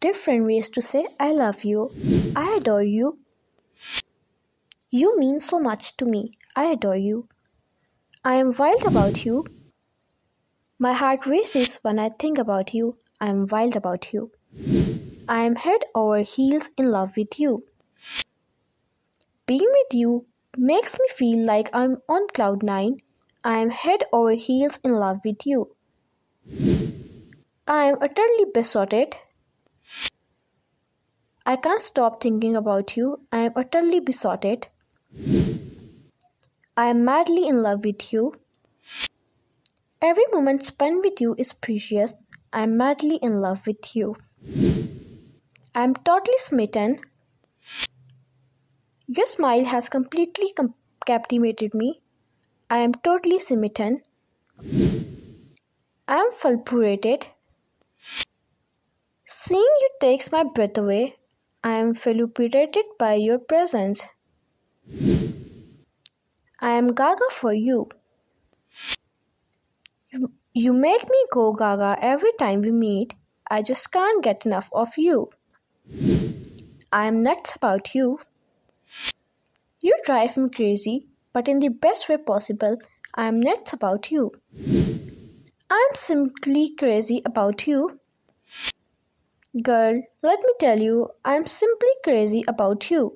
different ways to say I love you. I adore you. You mean so much to me. I adore you. I am wild about you. My heart races when I think about you. I am wild about you. I am head over heels in love with you. Being with you makes me feel like I'm on cloud nine. I am head over heels in love with you. I am utterly besotted. I can't stop thinking about you. I am utterly besotted. I am madly in love with you. Every moment spent with you is precious. I am madly in love with you. I am totally smitten. Your smile has completely captivated me. I am totally smitten. I am fulpurated. Seeing you takes my breath away. I am fulpurated by your presence. I am gaga for you. You make me go gaga every time we meet. I just can't get enough of you. I am nuts about you. You drive me crazy, but in the best way possible. I am nuts about you. I am simply crazy about you. Girl, let me tell you, I am simply crazy about you.